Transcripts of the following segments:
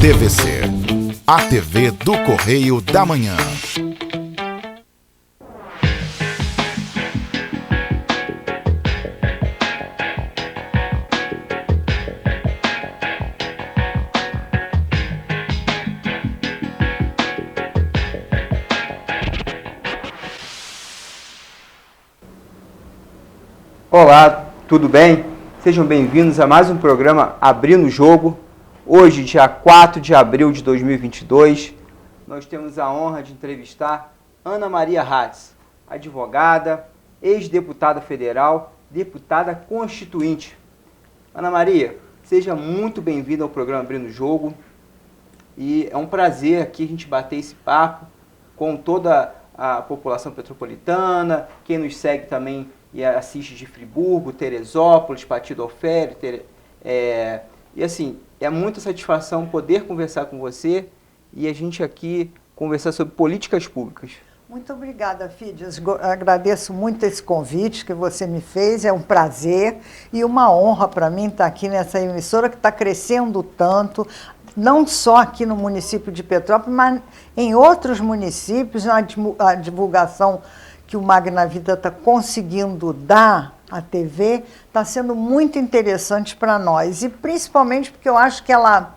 TVC, a TV do Correio da Manhã. Olá, tudo bem? Sejam bem-vindos a mais um programa Abrindo o Jogo. Hoje, dia 4 de abril de 2022, nós temos a honra de entrevistar Ana Maria Hatz, advogada, ex-deputada federal, deputada constituinte. Ana Maria, seja muito bem-vinda ao programa Abrindo o Jogo. E é um prazer aqui a gente bater esse papo com toda a população petropolitana, quem nos segue também e assiste de Friburgo, Teresópolis, Partido Alferes, e assim, é muita satisfação poder conversar com você e a gente aqui conversar sobre políticas públicas. Muito obrigada, Fídias. Agradeço muito esse convite que você me fez, é um prazer e uma honra para mim estar aqui nessa emissora que está crescendo tanto, não só aqui no município de Petrópolis, mas em outros municípios, a divulgação que o Magna Vida está conseguindo dar à TV está sendo muito interessante para nós. E principalmente porque eu acho que ela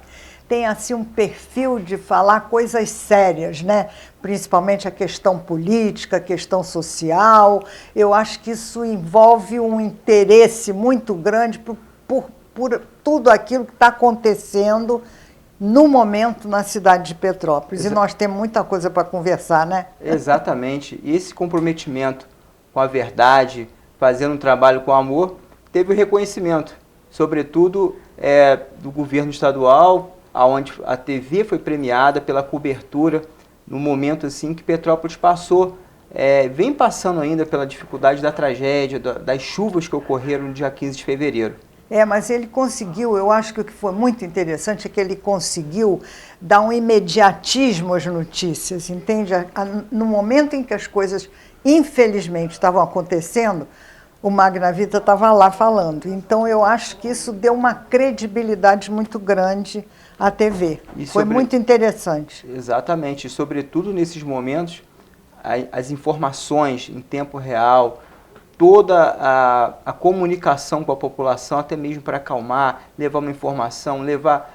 tem assim um perfil de falar coisas sérias, né? Principalmente a questão política, a questão social. Eu acho que isso envolve um interesse muito grande por tudo aquilo que está acontecendo no momento na cidade de Petrópolis. E nós temos muita coisa para conversar, né? Exatamente. E esse comprometimento com a verdade, fazendo um trabalho com amor, teve o reconhecimento, sobretudo do governo estadual, onde a TV foi premiada pela cobertura no momento assim que Petrópolis passou, vem passando ainda pela dificuldade da tragédia, das chuvas que ocorreram no dia 15 de fevereiro. Mas ele conseguiu, eu acho que o que foi muito interessante é que ele conseguiu dar um imediatismo às notícias, entende? No momento em que as coisas, infelizmente, estavam acontecendo, o Magna Vida estava lá falando. Então, eu acho que isso deu uma credibilidade muito grande à TV. Foi muito interessante. Exatamente. E, sobretudo, nesses momentos, as informações em tempo real, toda a comunicação com a população, até mesmo para acalmar, levar uma informação, levar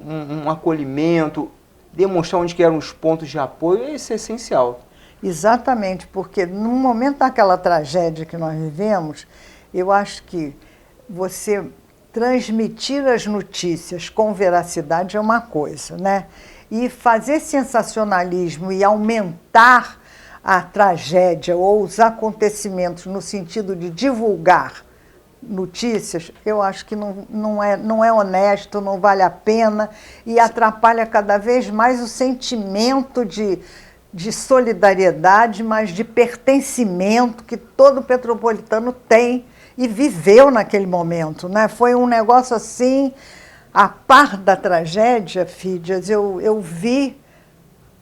um acolhimento, demonstrar onde que eram os pontos de apoio, isso é essencial. Exatamente, porque no momento daquela tragédia que nós vivemos, eu acho que você transmitir as notícias com veracidade é uma coisa, né? E fazer sensacionalismo e aumentar a tragédia ou os acontecimentos no sentido de divulgar notícias, eu acho que não é honesto, não vale a pena e atrapalha cada vez mais o sentimento de solidariedade, mas de pertencimento que todo petropolitano tem e viveu naquele momento, né? Foi um negócio assim, a par da tragédia, Fídias, eu vi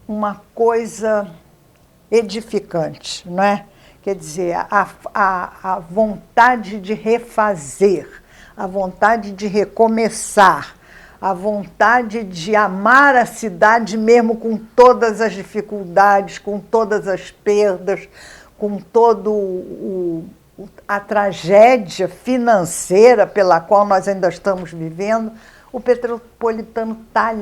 uma coisa edificante, não é? Quer dizer, a vontade de refazer, a vontade de recomeçar, a vontade de amar a cidade mesmo com todas as dificuldades, com todas as perdas, com a tragédia financeira pela qual nós ainda estamos vivendo. O petropolitano está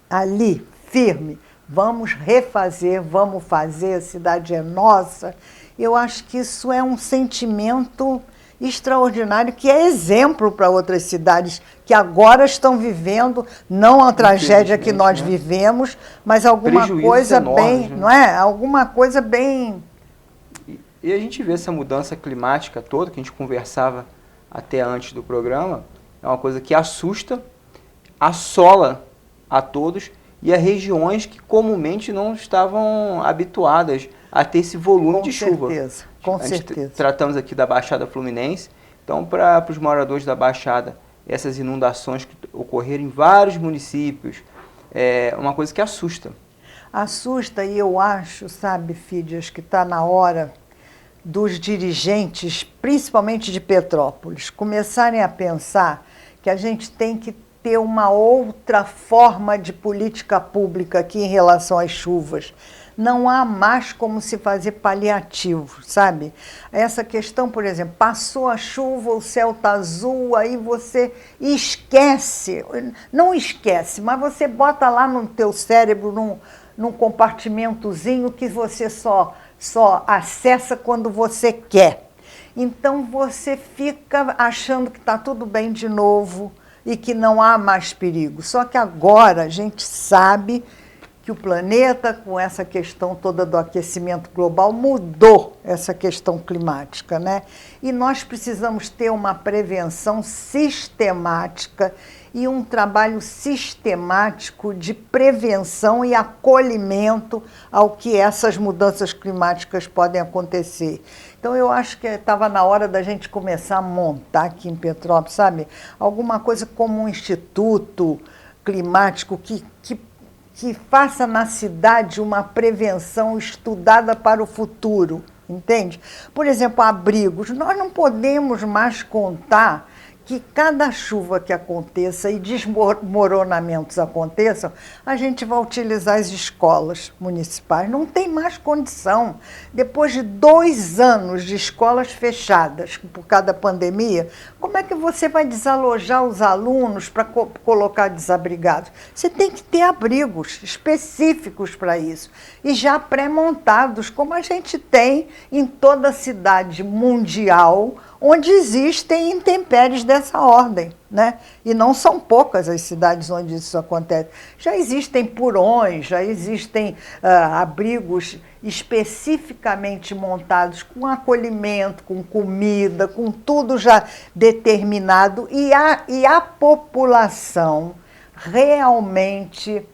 ali, firme. Vamos refazer, vamos fazer, a cidade é nossa. Eu acho que isso é um sentimento extraordinário, que é exemplo para outras cidades que agora estão vivendo, não a tragédia que nós vivemos, mas alguma coisa bem, não é? Alguma coisa bem... E a gente vê essa mudança climática toda, que a gente conversava até antes do programa, é uma coisa que assusta, assola a todos, e a regiões que comumente não estavam habituadas a ter esse volume de chuva. Com certeza. Tratamos aqui da Baixada Fluminense, então para os moradores da Baixada, essas inundações que ocorreram em vários municípios, é uma coisa que assusta. Assusta, e eu acho, sabe, Fídias, que está na hora dos dirigentes, principalmente de Petrópolis, começarem a pensar que a gente tem que ter uma outra forma de política pública aqui em relação às chuvas. Não há mais como se fazer paliativo, sabe? Essa questão, por exemplo, passou a chuva, o céu está azul, aí você esquece, não esquece, mas você bota lá no teu cérebro, num compartimentozinho que você só acessa quando você quer. Então você fica achando que está tudo bem de novo e que não há mais perigo. Só que agora a gente sabe que o planeta, com essa questão toda do aquecimento global, mudou essa questão climática, né? E nós precisamos ter uma prevenção sistemática e um trabalho sistemático de prevenção e acolhimento ao que essas mudanças climáticas podem acontecer. Então, eu acho que estava na hora da gente começar a montar aqui em Petrópolis, sabe? Alguma coisa como um instituto climático que faça na cidade uma prevenção estudada para o futuro, entende? Por exemplo, abrigos. Nós não podemos mais contar que cada chuva que aconteça e desmoronamentos aconteçam, a gente vai utilizar as escolas municipais. Não tem mais condição. Depois de 2 anos de escolas fechadas por causa da pandemia, como é que você vai desalojar os alunos para colocar desabrigados? Você tem que ter abrigos específicos para isso e já pré-montados, como a gente tem em toda a cidade mundial, onde existem intempéries dessa ordem, né? E não são poucas as cidades onde isso acontece. Já existem purões, já existem abrigos especificamente montados com acolhimento, com comida, com tudo já determinado, e a população realmente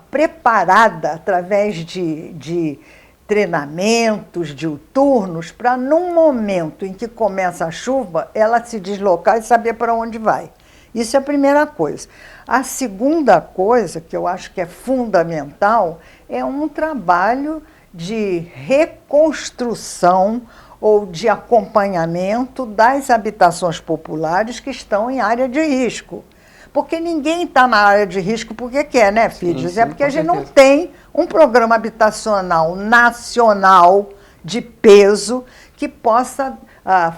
preparada através de treinamentos diuturnos para, num momento em que começa a chuva, ela se deslocar e saber para onde vai. Isso é a primeira coisa. A segunda coisa, que eu acho que é fundamental, é um trabalho de reconstrução ou de acompanhamento das habitações populares que estão em área de risco. Porque ninguém está na área de risco porque quer, né, Fides? É porque a gente não tem um programa habitacional nacional de peso que possa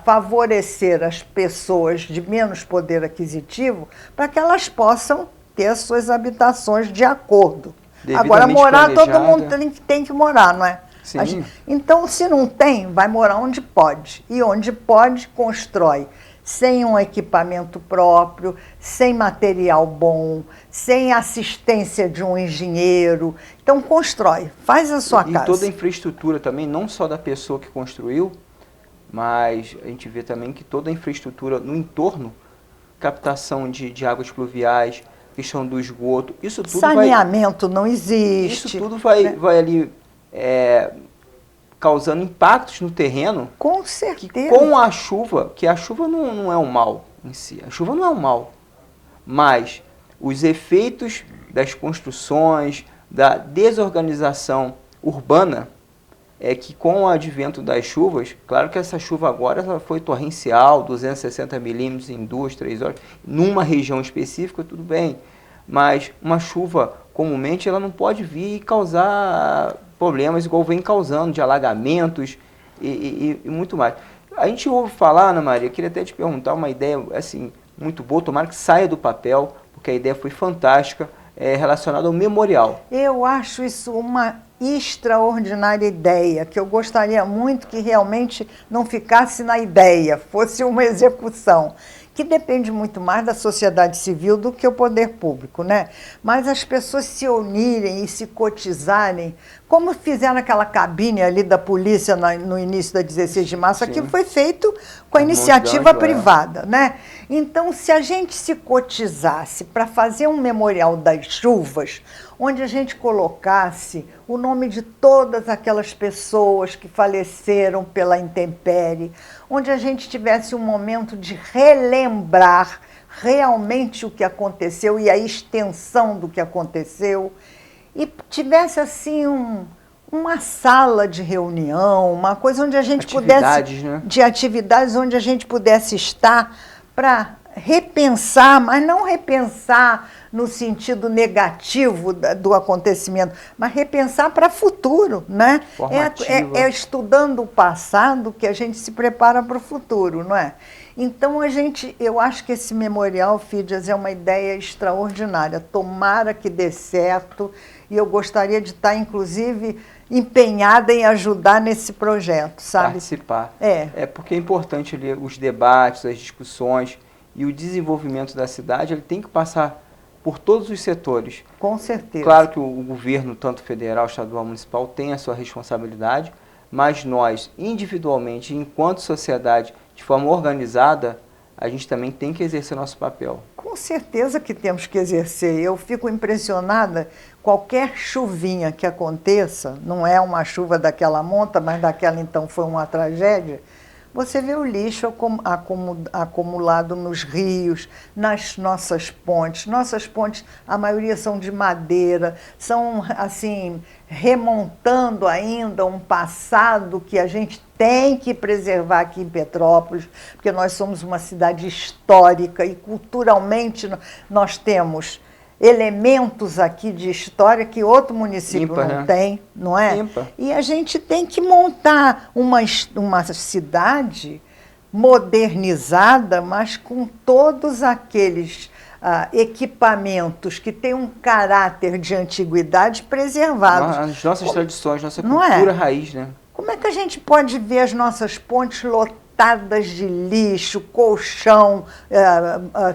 favorecer as pessoas de menos poder aquisitivo para que elas possam ter as suas habitações de acordo. Agora, morar, todo mundo tem que morar, não é? Sim. Então, se não tem, vai morar onde pode. E onde pode, constrói. Sem um equipamento próprio, sem material bom, sem assistência de um engenheiro. Então, constrói, faz a sua casa. E toda a infraestrutura também, não só da pessoa que construiu, mas a gente vê também que toda a infraestrutura no entorno, captação de águas pluviais, questão do esgoto, isso tudo saneamento não existe. Isso tudo vai ali causando impactos no terreno. Com certeza. Que com a chuva, que a chuva não é um mal em si, a chuva não é um mal, mas os efeitos das construções, da desorganização urbana, é que com o advento das chuvas, claro que essa chuva agora ela foi torrencial, 260 milímetros em 2, 3 horas, numa região específica, tudo bem, mas uma chuva comumente ela não pode vir e causar problemas igual vem causando, de alagamentos e muito mais. A gente ouve falar, Ana Maria, queria até te perguntar uma ideia assim, muito boa, tomara que saia do papel, porque a ideia foi fantástica, relacionada ao memorial. Eu acho isso uma extraordinária ideia, que eu gostaria muito que realmente não ficasse na ideia, fosse uma execução, que depende muito mais da sociedade civil do que o poder público, né? Mas as pessoas se unirem e se cotizarem, como fizeram aquela cabine ali da polícia no início da 16 de março, que foi feito com a iniciativa privada, né? Então, se a gente se cotizasse para fazer um memorial das chuvas, onde a gente colocasse o nome de todas aquelas pessoas que faleceram pela intempérie, onde a gente tivesse um momento de relembrar realmente o que aconteceu e a extensão do que aconteceu, e tivesse assim uma sala de reunião, uma coisa onde a gente pudesse, né? de atividades onde a gente pudesse estar para repensar, mas não repensar no sentido negativo do acontecimento, mas repensar para o futuro, né? É estudando o passado que a gente se prepara para o futuro, não é? Então, eu acho que esse Memorial Fídias é uma ideia extraordinária. Tomara que dê certo e eu gostaria de estar, inclusive, empenhada em ajudar nesse projeto, sabe? Participar. Porque é importante ali os debates, as discussões e o desenvolvimento da cidade, ele tem que passar por todos os setores. Com certeza. Claro que o governo, tanto federal, estadual, municipal, tem a sua responsabilidade, mas nós, individualmente, enquanto sociedade, de forma organizada, a gente também tem que exercer nosso papel. Com certeza que temos que exercer. Eu fico impressionada, qualquer chuvinha que aconteça, não é uma chuva daquela monta, mas daquela então foi uma tragédia, você vê o lixo acumulado nos rios, nas nossas pontes. Nossas pontes, a maioria são de madeira, são assim, remontando ainda um passado que a gente tem que preservar aqui em Petrópolis, porque nós somos uma cidade histórica e culturalmente nós temos elementos aqui de história que outro município não tem, não é? E a gente tem que montar uma cidade modernizada, mas com todos aqueles equipamentos que têm um caráter de antiguidade preservados. As nossas tradições, nossa cultura raiz, né? Como é que a gente pode ver as nossas pontes lotadas de lixo, colchão,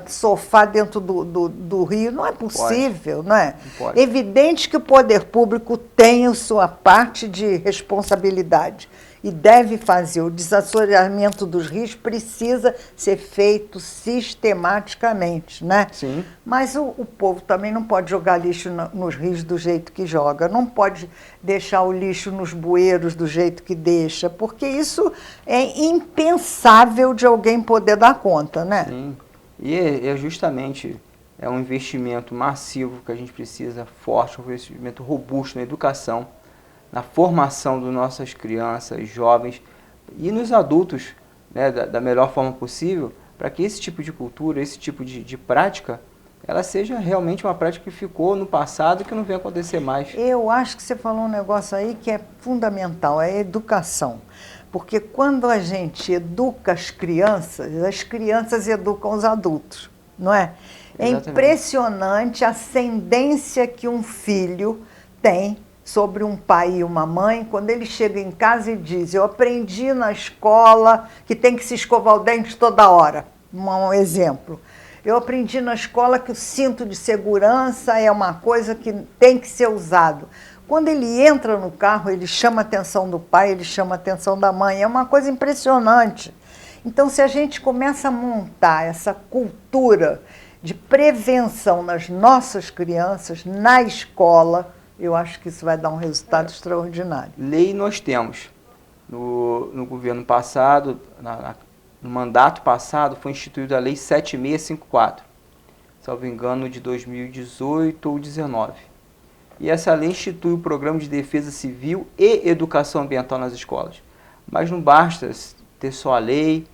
sofá dentro do rio? Não é possível, não é? Não pode. Evidente que o poder público tem a sua parte de responsabilidade e deve fazer. O desassoreamento dos rios precisa ser feito sistematicamente, né? Sim. Mas o povo também não pode jogar lixo nos rios do jeito que joga, não pode deixar o lixo nos bueiros do jeito que deixa, porque isso é impensável de alguém poder dar conta, né? Sim. E justamente um investimento massivo que a gente precisa, forte, um investimento robusto na educação, na formação das nossas crianças, jovens e nos adultos, né, da melhor forma possível, para que esse tipo de cultura, esse tipo de prática, ela seja realmente uma prática que ficou no passado e que não vem acontecer mais. Eu acho que você falou um negócio aí que é fundamental, é a educação. Porque quando a gente educa as crianças educam os adultos, não é? É impressionante a ascendência que um filho tem sobre um pai e uma mãe, quando ele chega em casa e diz: eu aprendi na escola que tem que se escovar o dente toda hora. Um exemplo. Eu aprendi na escola que o cinto de segurança é uma coisa que tem que ser usado. Quando ele entra no carro, ele chama a atenção do pai, ele chama a atenção da mãe. É uma coisa impressionante. Então, se a gente começa a montar essa cultura de prevenção nas nossas crianças, na escola, eu acho que isso vai dar um resultado extraordinário. Lei nós temos. No governo passado, no mandato passado, foi instituída a Lei 7654, salvo engano, de 2018 ou 2019. E essa lei institui o Programa de Defesa Civil e Educação Ambiental nas escolas. Mas não basta ter só a lei,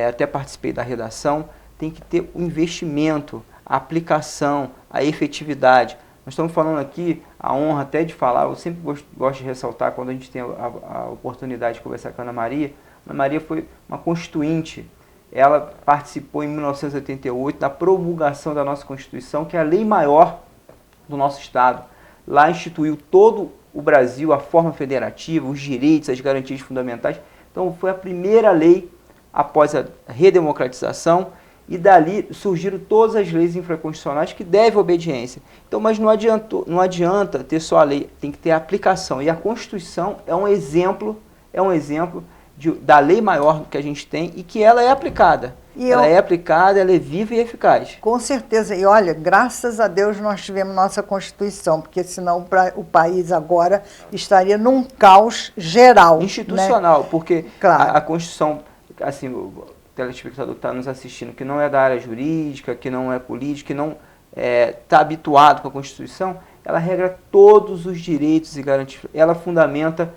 até participei da redação, tem que ter o investimento, a aplicação, a efetividade. Nós estamos falando aqui, a honra até de falar, eu sempre gosto de ressaltar quando a gente tem a oportunidade de conversar com a Ana Maria. Ana Maria foi uma constituinte, ela participou em 1988 da promulgação da nossa Constituição, que é a lei maior do nosso Estado. Lá instituiu todo o Brasil, a forma federativa, os direitos, as garantias fundamentais. Então foi a primeira lei após a redemocratização, e dali surgiram todas as leis infraconstitucionais que devem obediência. Então, mas não adianta ter só a lei, tem que ter a aplicação. E a Constituição é um exemplo da lei maior que a gente tem e que ela é aplicada. Ela é viva e eficaz. Com certeza. E olha, graças a Deus nós tivemos nossa Constituição, porque senão o país agora estaria num caos geral. Institucional, né? Porque claro. a Constituição, assim, o telespectador que está nos assistindo, que não é da área jurídica, que não é política, que não está habituado com a Constituição, ela regra todos os direitos e garantias. Ela fundamenta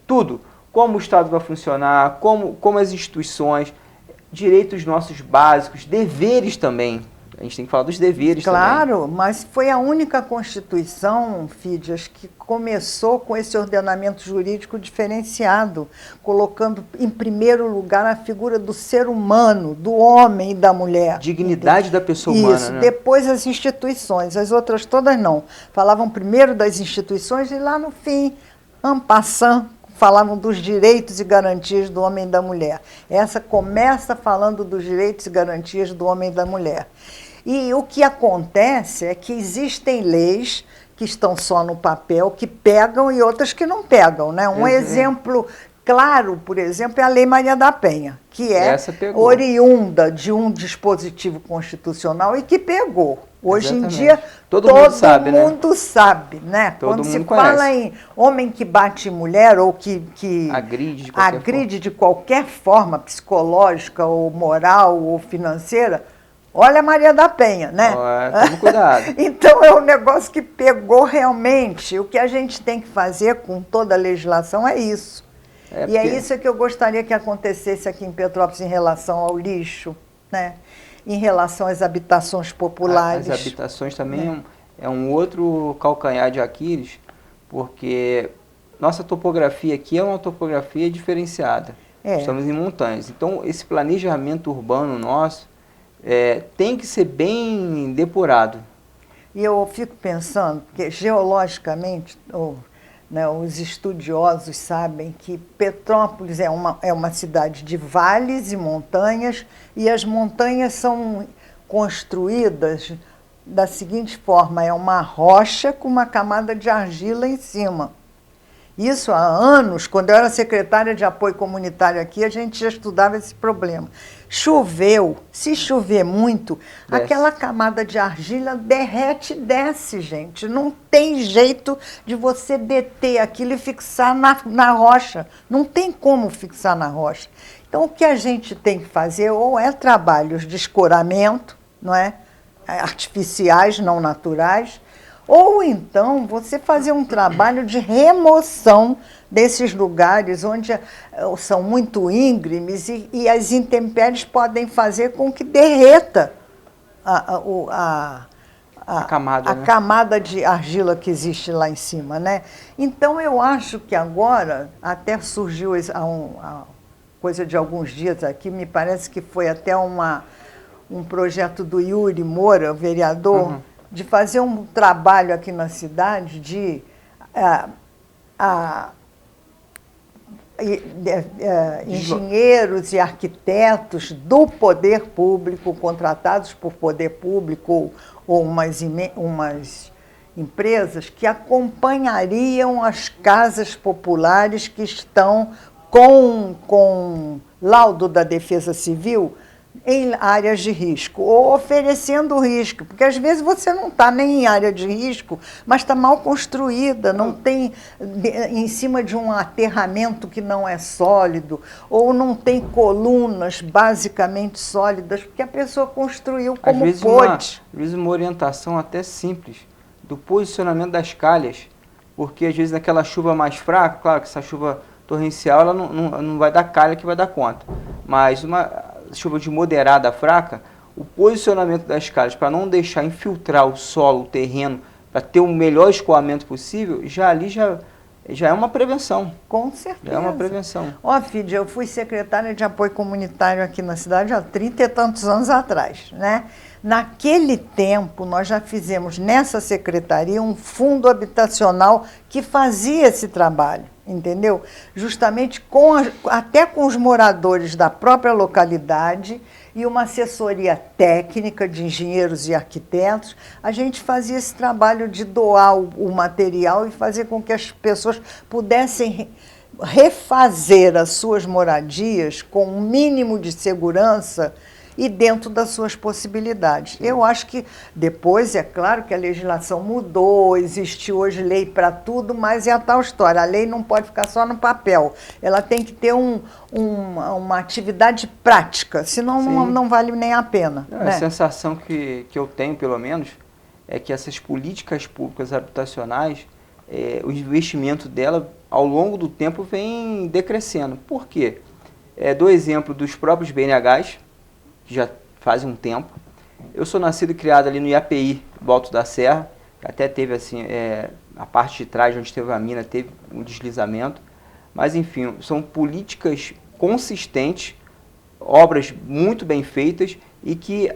tudo. Como o Estado vai funcionar, como as instituições. direitos nossos básicos, deveres também. A gente tem que falar dos deveres também. Claro, mas foi a única Constituição, Fídias, que começou com esse ordenamento jurídico diferenciado, colocando em primeiro lugar a figura do ser humano, do homem e da mulher. Dignidade da pessoa humana, Isso, né? depois as instituições, as outras todas não. Falavam primeiro das instituições e lá no fim, en passant, falavam dos direitos e garantias do homem e da mulher. Essa começa falando dos direitos e garantias do homem e da mulher. E o que acontece é que existem leis que estão só no papel, que pegam e outras que não pegam, né? Um exemplo claro, por exemplo, é a Lei Maria da Penha, que é oriunda de um dispositivo constitucional e que pegou. Hoje em dia, todo mundo sabe, né? Quando se fala em homem que bate em mulher ou que agride de qualquer forma, psicológica ou moral ou financeira, olha a Maria da Penha, né? Tome cuidado. Então é um negócio que pegou realmente. O que a gente tem que fazer com toda a legislação é isso. E é isso que eu gostaria que acontecesse aqui em Petrópolis em relação ao lixo, né? Em relação às habitações populares. As habitações também é um outro calcanhar de Aquiles, porque nossa topografia aqui é uma topografia diferenciada. Estamos em montanhas. Então, esse planejamento urbano nosso tem que ser bem depurado. E eu fico pensando que, geologicamente, os estudiosos sabem que Petrópolis é uma cidade de vales e montanhas, e as montanhas são construídas da seguinte forma: é uma rocha com uma camada de argila em cima. Isso há anos, quando eu era secretária de apoio comunitário aqui, a gente já estudava esse problema. Choveu, se chover muito, aquela camada de argila derrete e desce, gente. Não tem jeito de você deter aquilo e fixar na rocha. Não tem como fixar na rocha. Então, o que a gente tem que fazer ou é trabalhos de escoramento, não é? Artificiais, não naturais, ou então você fazer um trabalho de remoção desses lugares onde são muito íngremes e as intempéries podem fazer com que derreta a camada de argila que existe lá em cima, né? Então eu acho que agora até surgiu a coisa de alguns dias aqui, me parece que foi até um projeto do Yuri Moura, o vereador, de fazer um trabalho aqui na cidade de engenheiros e arquitetos do poder público, contratados por poder público ou umas empresas que acompanhariam as casas populares que estão com laudo da Defesa Civil em áreas de risco, ou oferecendo risco, porque às vezes você não está nem em área de risco, mas está mal construída, não tem em cima de um aterramento que não é sólido, ou não tem colunas basicamente sólidas, porque a pessoa construiu como pôde. Às vezes uma orientação até simples do posicionamento das calhas, porque às vezes naquela chuva mais fraca, claro que essa chuva torrencial ela não vai dar calha que vai dar conta, mas uma chuva de moderada a fraca, o posicionamento das calhas para não deixar infiltrar o solo, o terreno, para ter o melhor escoamento possível, já é uma prevenção. Com certeza. Já é uma prevenção. Ó, Fídia, eu fui secretária de apoio comunitário aqui na cidade há 30 e tantos anos atrás, né? Naquele tempo, nós já fizemos nessa secretaria um fundo habitacional que fazia esse trabalho, entendeu? Justamente até com os moradores da própria localidade e uma assessoria técnica de engenheiros e arquitetos, a gente fazia esse trabalho de doar o material e fazer com que as pessoas pudessem refazer as suas moradias com um mínimo de segurança e dentro das suas possibilidades. Eu acho que depois, é claro que a legislação mudou, existe hoje lei para tudo, mas é a tal história, a lei não pode ficar só no papel, ela tem que ter uma atividade prática, senão não vale nem a pena. A sensação que eu tenho, pelo menos, é que essas políticas públicas habitacionais, o investimento dela, ao longo do tempo, vem decrescendo. Por quê? Dou exemplo dos próprios BNHs, que já fazem um tempo. Eu sou nascido e criado ali no IAPI, do Alto da Serra, que até teve assim, a parte de trás, onde teve a mina, teve um deslizamento. Mas, enfim, são políticas consistentes, obras muito bem feitas e que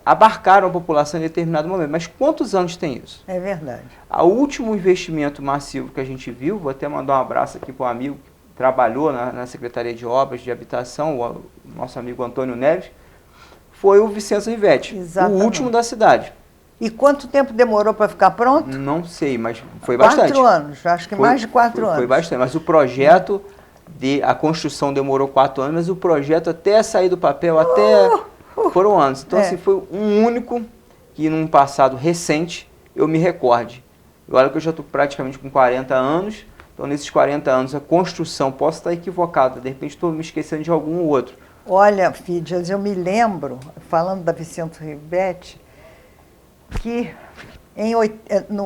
abarcaram a população em determinado momento. Mas quantos anos tem isso? É verdade. O último investimento massivo que a gente viu, vou até mandar um abraço aqui para um amigo que trabalhou na Secretaria de Obras de Habitação, o nosso amigo Antônio Neves, foi o Vicenço Rivete, o último da cidade. E quanto tempo demorou para ficar pronto? Não sei, mas foi bastante. 4 anos, acho que mais de 4 anos. Foi bastante, mas o projeto, a construção demorou 4 anos, mas o projeto até sair do papel, foram anos. Então, assim, foi um único que num passado recente eu me recorde. Olha que eu já estou praticamente com 40 anos, então nesses 40 anos a construção, posso estar equivocado, de repente estou me esquecendo de algum outro. Olha, Fídias, eu me lembro, falando da Vicente Rivete, que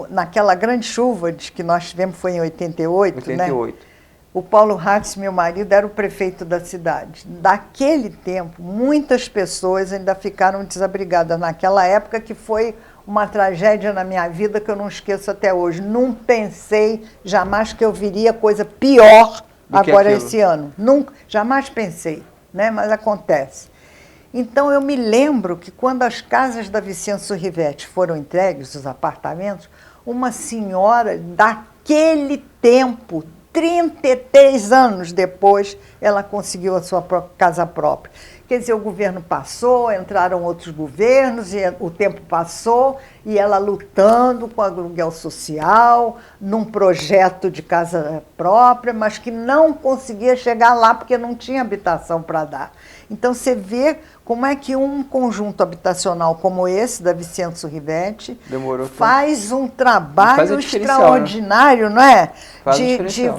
naquela grande chuva que nós tivemos, foi em 88, né? O Paulo Hatz, meu marido, era o prefeito da cidade. Daquele tempo, muitas pessoas ainda ficaram desabrigadas naquela época, que foi uma tragédia na minha vida que eu não esqueço até hoje. Não pensei jamais que eu viria coisa pior agora esse ano. Nunca, jamais pensei, né? Mas acontece. Então, eu me lembro que quando as casas da Vicenço Rivete foram entregues, os apartamentos, uma senhora daquele tempo, 33 anos depois, ela conseguiu a sua casa própria. Quer dizer, o governo passou, entraram outros governos, e o tempo passou, e ela lutando com o aluguel social, num projeto de casa própria, mas que não conseguia chegar lá porque não tinha habitação para dar. Então, você vê como é que um conjunto habitacional como esse, da Vicenço Rivete, faz um trabalho extraordinário, né? Não é?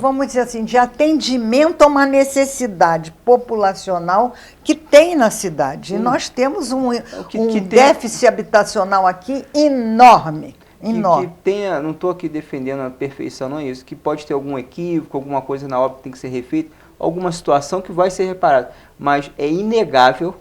Vamos dizer assim, de atendimento a uma necessidade populacional que tem na cidade. E nós temos um déficit habitacional aqui enorme. Enorme. Não estou aqui defendendo a perfeição, não é isso. Que pode ter algum equívoco, alguma coisa na obra que tem que ser refeita, alguma situação que vai ser reparada. Mas é inegável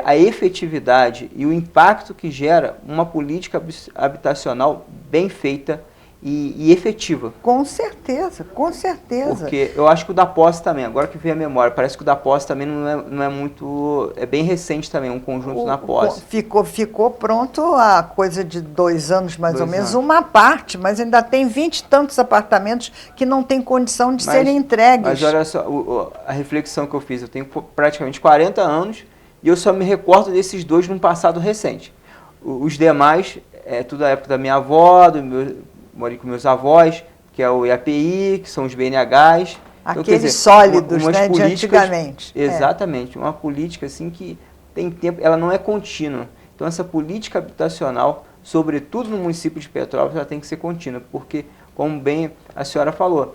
a efetividade e o impacto que gera uma política habitacional bem feita e efetiva. Com certeza, com certeza. Porque eu acho que o da posse também, agora que veio a memória, parece que o da posse também não é muito... É bem recente também, um conjunto na posse. Ficou pronto há coisa de 2 anos, mais ou menos, uma parte, mas ainda tem 20 e tantos apartamentos que não tem condição de serem entregues. Mas olha só, a reflexão que eu fiz, eu tenho praticamente 40 anos e eu só me recordo desses 2 num passado recente. Os demais, tudo da época da minha avó, morei com meus avós, que é o IAPI, que são os BNHs. Aqueles então, dizer, sólidos, né, de antigamente. Exatamente, uma política assim que tem tempo, ela não é contínua. Então essa política habitacional, sobretudo no município de Petrópolis, ela tem que ser contínua, porque, como bem a senhora falou,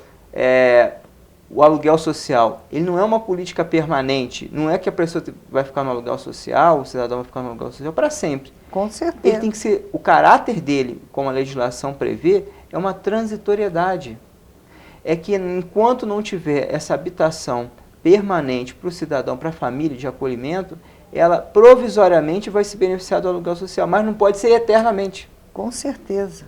o aluguel social, ele não é uma política permanente, não é que a pessoa vai ficar no aluguel social, o cidadão vai ficar no aluguel social para sempre. Com certeza. Ele tem que ser, o caráter dele, como a legislação prevê, é uma transitoriedade. É que enquanto não tiver essa habitação permanente para o cidadão, para a família de acolhimento, ela provisoriamente vai se beneficiar do aluguel social, mas não pode ser eternamente. Com certeza.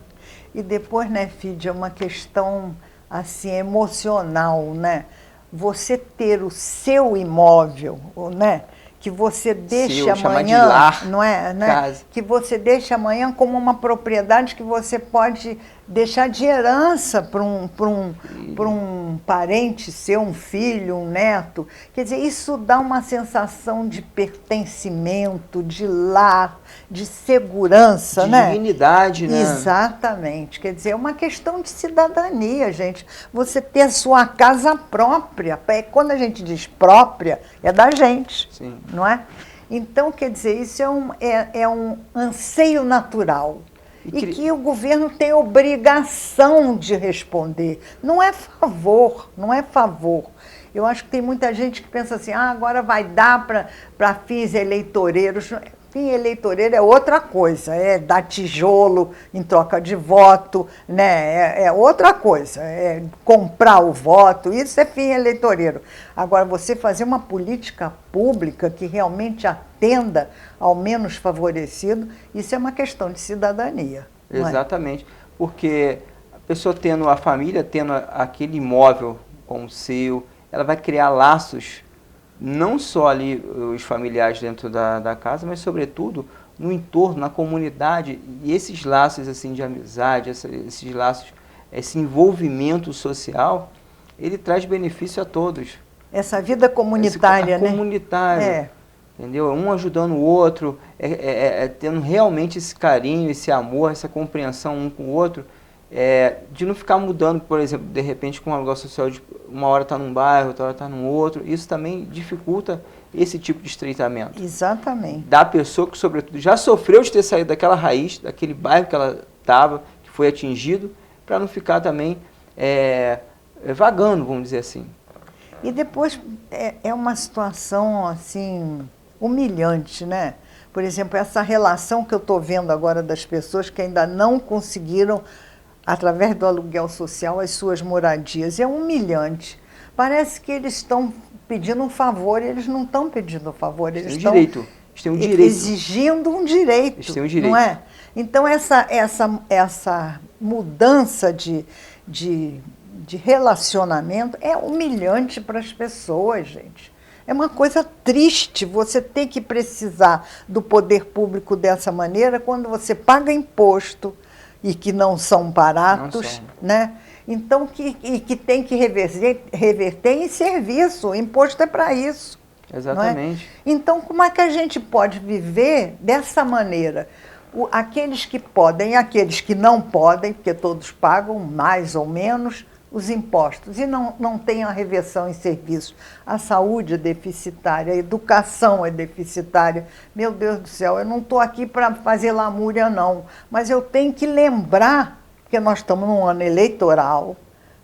E depois, né, Fídia, é uma questão assim emocional, né? Você ter o seu imóvel, né? Que você deixe amanhã, de lar, não é, né? Casa. Que você deixe amanhã como uma propriedade que você pode deixar de herança para um parente seu, um filho, um neto. Quer dizer, isso dá uma sensação de pertencimento, de lar, de segurança, de né? Dignidade, né? Exatamente. Quer dizer, é uma questão de cidadania, gente. Você ter a sua casa própria. Quando a gente diz própria, é da gente. Sim. Não é? Então, quer dizer, isso é um anseio natural e que o governo tem obrigação de responder. Não é favor, não é favor. Eu acho que tem muita gente que pensa assim, agora vai dar para fins eleitoreiros. fim eleitoreiro é outra coisa, é dar tijolo em troca de voto, né? É outra coisa, é comprar o voto, isso é fim eleitoreiro. Agora, você fazer uma política pública que realmente atenda ao menos favorecido, isso é uma questão de cidadania. Exatamente, porque a pessoa tendo a família, tendo aquele imóvel como o seu, ela vai criar laços, não só ali os familiares dentro da casa, mas sobretudo no entorno, na comunidade, e esses laços assim de amizade, esses laços, esse envolvimento social, ele traz benefício a todos. Essa vida comunitária, né? Comunitária, entendeu? Um ajudando o outro, tendo realmente esse carinho, esse amor, essa compreensão um com o outro, de não ficar mudando, por exemplo, de repente com um aluguel social, de uma hora está num bairro, outra hora está num outro, isso também dificulta esse tipo de estreitamento. Exatamente. Da pessoa que, sobretudo, já sofreu de ter saído daquela raiz, daquele bairro que ela estava, que foi atingido, para não ficar também vagando, vamos dizer assim. E depois é uma situação assim humilhante, né? Por exemplo, essa relação que eu estou vendo agora das pessoas que ainda não conseguiram, através do aluguel social, as suas moradias. É humilhante. Parece que eles estão pedindo um favor, e eles não estão pedindo um favor. Eles estão exigindo um direito. Eles têm um direito. Não é? Então, essa mudança de relacionamento é humilhante para as pessoas, gente. É uma coisa triste você ter que precisar do poder público dessa maneira quando você paga imposto e que não são baratos, né? Então, que tem que reverter em serviço. O imposto é para isso. Exatamente. Não é? Então, como é que a gente pode viver dessa maneira? Aqueles que podem e aqueles que não podem, porque todos pagam mais ou menos os impostos, e não tem a reversão em serviços. A saúde é deficitária, a educação é deficitária. Meu Deus do céu, eu não estou aqui para fazer lamúria, não, mas eu tenho que lembrar, porque nós estamos num ano eleitoral,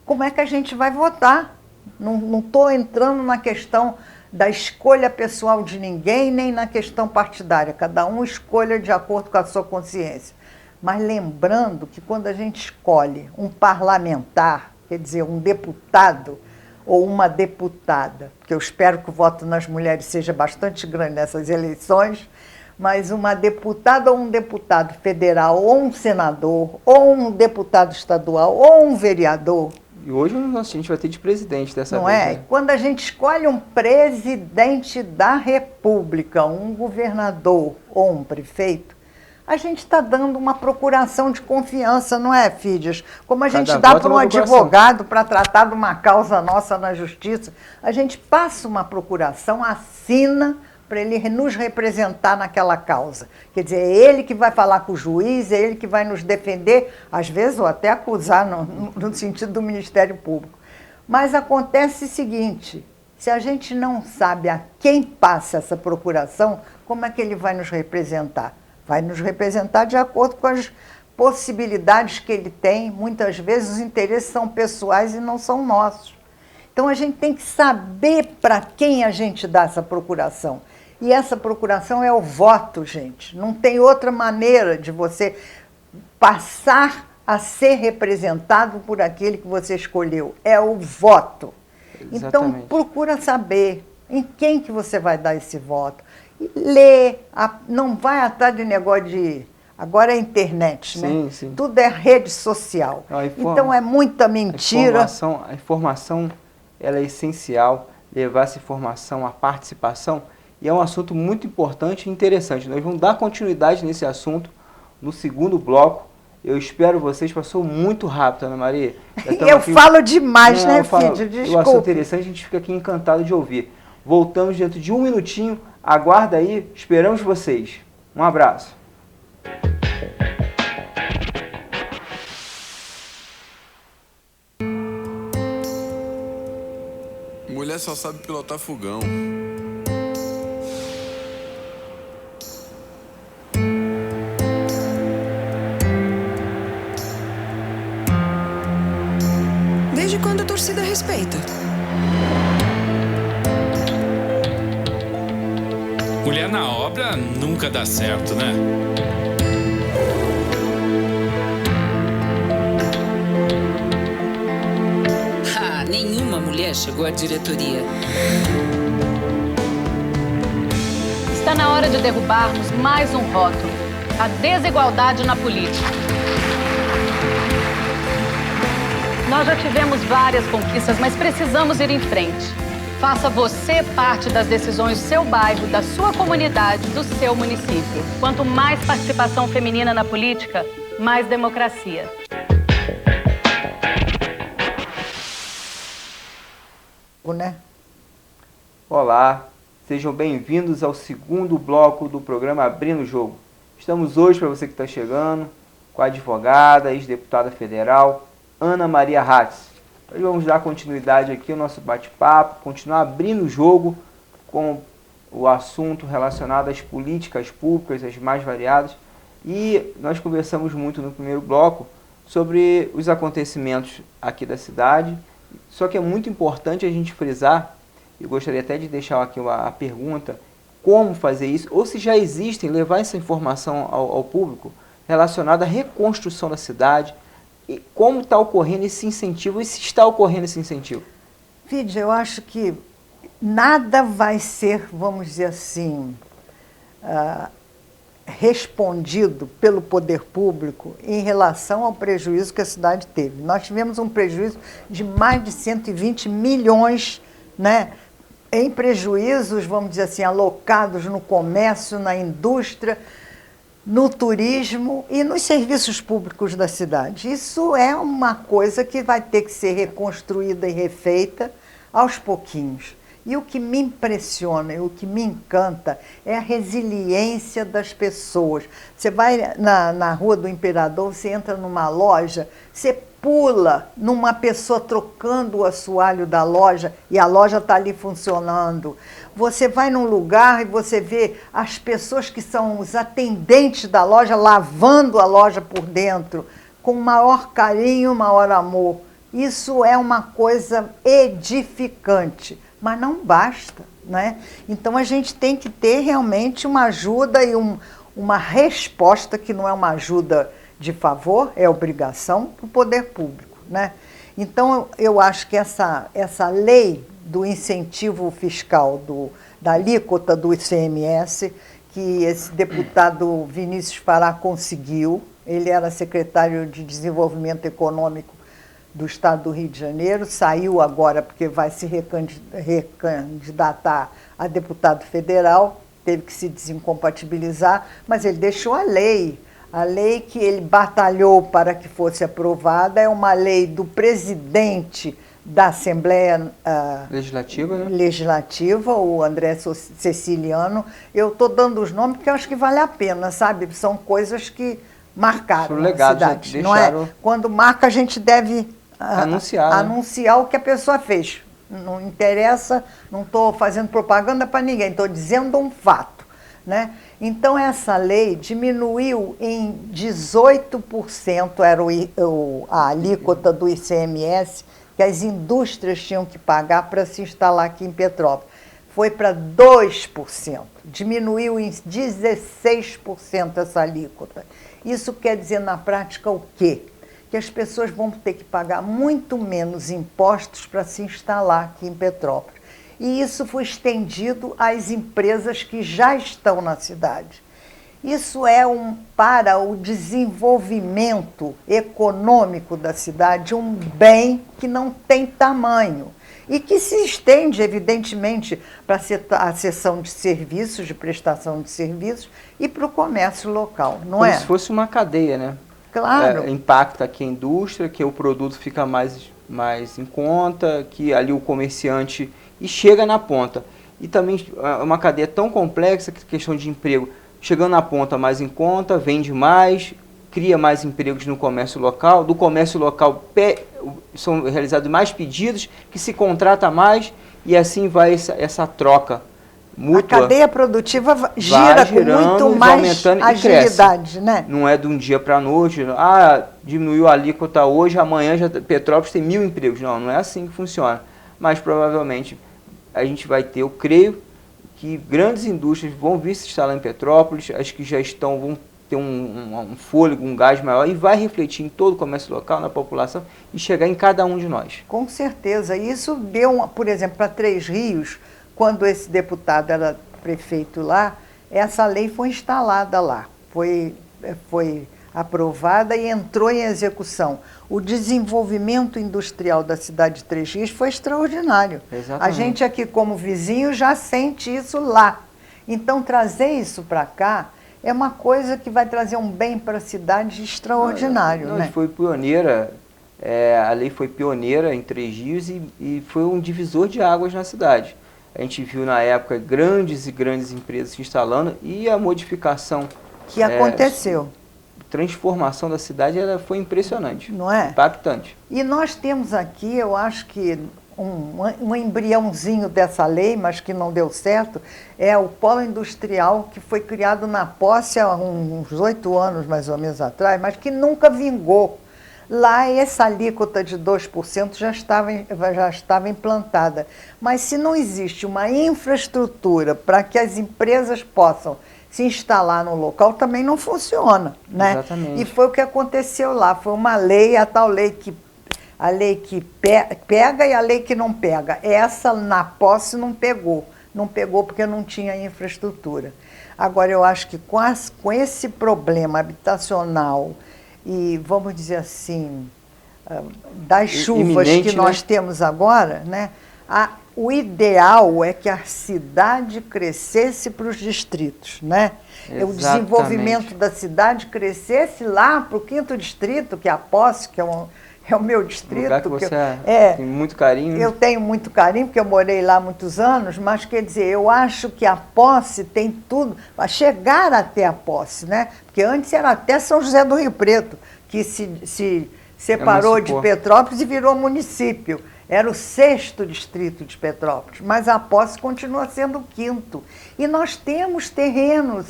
como é que a gente vai votar. Não estou entrando na questão da escolha pessoal de ninguém, nem na questão partidária. Cada um escolha de acordo com a sua consciência. Mas lembrando que quando a gente escolhe um parlamentar, quer dizer, um deputado ou uma deputada, porque eu espero que o voto nas mulheres seja bastante grande nessas eleições, mas uma deputada ou um deputado federal, ou um senador, ou um deputado estadual, ou um vereador. E hoje a gente vai ter de presidente dessa vez. Não é? Né? Quando a gente escolhe um presidente da República, um governador ou um prefeito, a gente está dando uma procuração de confiança, não é, Fídias? Como a gente dá para um advogado para tratar de uma causa nossa na justiça, a gente passa uma procuração, assina para ele nos representar naquela causa. Quer dizer, é ele que vai falar com o juiz, é ele que vai nos defender, às vezes, ou até acusar no sentido do Ministério Público. Mas acontece o seguinte, se a gente não sabe a quem passa essa procuração, como é que ele vai nos representar? Vai nos representar de acordo com as possibilidades que ele tem. Muitas vezes os interesses são pessoais e não são nossos. Então a gente tem que saber para quem a gente dá essa procuração. E essa procuração é o voto, gente. Não tem outra maneira de você passar a ser representado por aquele que você escolheu. É o voto. Exatamente. Então procura saber em quem que você vai dar esse voto. Lê, não vai atrás de negócio de... Agora é internet, né? Sim, sim. Tudo é rede social. Então é muita mentira. A informação ela é essencial, levar essa informação à participação, e é um assunto muito importante e interessante. Nós vamos dar continuidade nesse assunto no segundo bloco. Eu espero vocês, passou muito rápido, Ana Maria. Eu falo demais, né, Fídio? Desculpa. Eu acho interessante, a gente fica aqui encantado de ouvir. Voltamos dentro de um minutinho. Aguarda aí, esperamos vocês. Um abraço. Mulher só sabe pilotar fogão. Desde quando a torcida respeita? Mulher na obra nunca dá certo, né? Nenhuma mulher chegou à diretoria. Está na hora de derrubarmos mais um rótulo: a desigualdade na política. Nós já tivemos várias conquistas, mas precisamos ir em frente. Faça você parte das decisões do seu bairro, da sua comunidade, do seu município. Quanto mais participação feminina na política, mais democracia. Né? Olá, sejam bem-vindos ao segundo bloco do programa Abrindo o Jogo. Estamos hoje, para você que está chegando, com a advogada, ex-deputada federal, Ana Maria Hatz. Nós vamos dar continuidade aqui ao nosso bate-papo, continuar abrindo o jogo com o assunto relacionado às políticas públicas, as mais variadas. E nós conversamos muito no primeiro bloco sobre os acontecimentos aqui da cidade. Só que é muito importante a gente frisar, eu gostaria até de deixar aqui a pergunta, como fazer isso, ou se já existem, levar essa informação ao público relacionada à reconstrução da cidade, e como está ocorrendo esse incentivo, e se está ocorrendo esse incentivo. Fide, eu acho que nada vai ser, vamos dizer assim, respondido pelo poder público em relação ao prejuízo que a cidade teve. Nós tivemos um prejuízo de mais de 120 milhões, né, em prejuízos, vamos dizer assim, alocados no comércio, na indústria, no turismo e nos serviços públicos da cidade. Isso é uma coisa que vai ter que ser reconstruída e refeita aos pouquinhos. E o que me impressiona e o que me encanta é a resiliência das pessoas. Você vai na Rua do Imperador, você entra numa loja, você pula numa pessoa trocando o assoalho da loja e a loja está ali funcionando. Você vai num lugar e você vê as pessoas que são os atendentes da loja lavando a loja por dentro, com maior carinho, maior amor. Isso é uma coisa edificante. Mas não basta, né? Então a gente tem que ter realmente uma ajuda e uma resposta que não é uma ajuda de favor, é obrigação para o poder público, né? Então eu acho que essa lei do incentivo fiscal, da alíquota do ICMS, que esse deputado Vinícius Fará conseguiu, ele era secretário de Desenvolvimento Econômico do Estado do Rio de Janeiro, saiu agora porque vai se recandidatar a deputado federal, teve que se desincompatibilizar, mas ele deixou a lei que ele batalhou para que fosse aprovada, é uma lei do presidente da Assembleia Legislativa, né? Legislativa, o André Ceciliano. Eu estou dando os nomes porque eu acho que vale a pena, sabe? São coisas que marcaram a cidade, não é? Quando marca, a gente deve anunciar o que a pessoa fez. Não interessa, não estou fazendo propaganda para ninguém, estou dizendo um fato, né? Então, essa lei diminuiu em 18%, era a alíquota do ICMS, que as indústrias tinham que pagar para se instalar aqui em Petrópolis. Foi para 2%, diminuiu em 16% essa alíquota. Isso quer dizer, na prática, o quê? Que as pessoas vão ter que pagar muito menos impostos para se instalar aqui em Petrópolis. E isso foi estendido às empresas que já estão na cidade. Isso é para o desenvolvimento econômico da cidade, um bem que não tem tamanho e que se estende, evidentemente, para a seção de serviços, de prestação de serviços e para o comércio local, não é? Como se fosse uma cadeia, né? Claro. Impacta aqui a indústria, que o produto fica mais em conta, que ali o comerciante e chega na ponta. E também é uma cadeia tão complexa que a questão de emprego, chegando na ponta mais em conta, vende mais, cria mais empregos no comércio local, do comércio local são realizados mais pedidos, que se contrata mais e assim vai essa troca mútua. A cadeia produtiva gira com muito mais agilidade, né? Não é de um dia para a noite, diminuiu a alíquota hoje, amanhã já Petrópolis tem 1000 empregos. Não é assim que funciona. Mas provavelmente a gente vai ter, eu creio, que grandes indústrias vão vir se instalar em Petrópolis, as que já estão vão ter um fôlego, um gás maior, e vai refletir em todo o comércio local, na população, e chegar em cada um de nós. Com certeza. Isso deu, por exemplo, para Três Rios, quando esse deputado era prefeito lá, essa lei foi instalada lá, foi aprovada e entrou em execução. O desenvolvimento industrial da cidade de Três Rios foi extraordinário. Exatamente. A gente aqui, como vizinho, já sente isso lá. Então, trazer isso para cá é uma coisa que vai trazer um bem para a cidade extraordinário. Não, né? Foi pioneira, a lei foi pioneira em Três Rios e foi um divisor de águas na cidade. A gente viu na época grandes e grandes empresas se instalando e a modificação Que aconteceu. Transformação da cidade foi impressionante, Não é? impactante. E nós temos aqui, eu acho que um embriãozinho dessa lei, mas que não deu certo, é o polo industrial que foi criado na posse há uns 8 anos, mais ou menos atrás, mas que nunca vingou. Lá essa alíquota de 2% já estava implantada. Mas se não existe uma infraestrutura para que as empresas possam se instalar no local, também não funciona, né? Exatamente. E foi o que aconteceu lá. Foi uma lei, a tal lei que pega e a lei que não pega. Essa, na posse, não pegou. Não pegou porque não tinha infraestrutura. Agora, eu acho que com esse problema habitacional e, vamos dizer assim, das chuvas iminente, que nós temos agora, né? O ideal é que a cidade crescesse para os distritos, né? Exatamente. O desenvolvimento da cidade crescesse lá para o 5º distrito, que é a Posse, que é o meu distrito. Lugar que você tem muito carinho. Eu tenho muito carinho, porque eu morei lá há muitos anos, mas quer dizer, eu acho que a Posse tem tudo para chegar até a Posse, né? Porque antes era até São José do Rio Preto, que se separou de Petrópolis e virou município. Era o 6º distrito de Petrópolis, mas a Posse continua sendo o 5º. E nós temos terrenos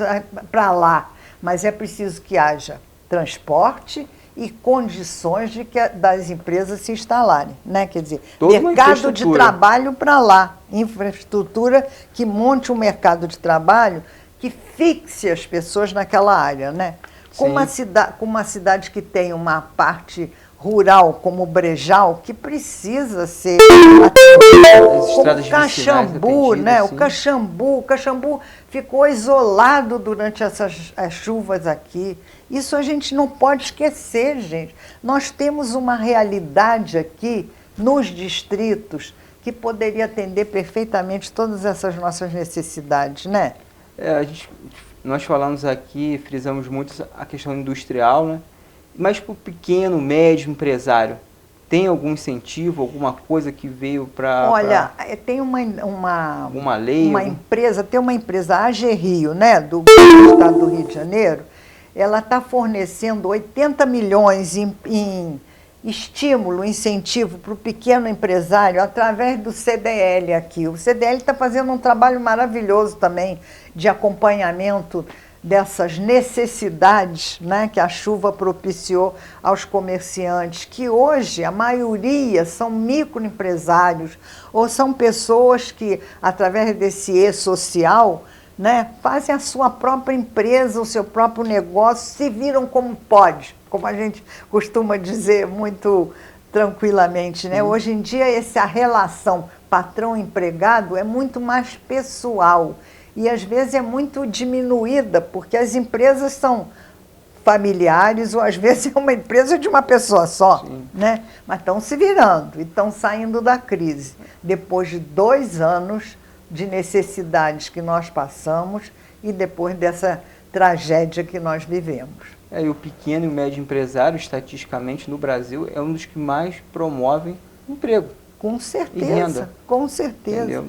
para lá, mas é preciso que haja transporte e condições das empresas se instalarem, né? Quer dizer, mercado de trabalho para lá, infraestrutura que monte um mercado de trabalho que fixe as pessoas naquela área, né? Com uma cidade que tem uma parte rural como o Brejal, que precisa ser como o Caxambu, né? O Caxambu ficou isolado durante essas chuvas aqui. Isso a gente não pode esquecer, gente. Nós temos uma realidade aqui nos distritos que poderia atender perfeitamente todas essas nossas necessidades, né? Nós falamos aqui, frisamos muito a questão industrial, né? Mas para o pequeno, médio empresário, tem algum incentivo, alguma coisa que veio para... Olha, tem uma lei? Tem uma empresa, a AG Rio, né, do estado do Rio de Janeiro, ela está fornecendo 80 milhões em estímulo, incentivo para o pequeno empresário através do CDL aqui. O CDL está fazendo um trabalho maravilhoso também de acompanhamento dessas necessidades, né, que a chuva propiciou aos comerciantes, que hoje a maioria são microempresários ou são pessoas que, através desse e-social, né, fazem a sua própria empresa, o seu próprio negócio, se viram como pode, como a gente costuma dizer muito tranquilamente, né? Hoje em dia a relação patrão-empregado é muito mais pessoal e às vezes é muito diminuída, porque as empresas são familiares ou às vezes é uma empresa de uma pessoa só, né? Mas estão se virando e estão saindo da crise depois de 2 anos de necessidades que nós passamos e depois dessa tragédia que nós vivemos. E o pequeno e o médio empresário, estatisticamente, no Brasil, é um dos que mais promovem emprego. Com certeza, e renda. Com certeza. Entendeu?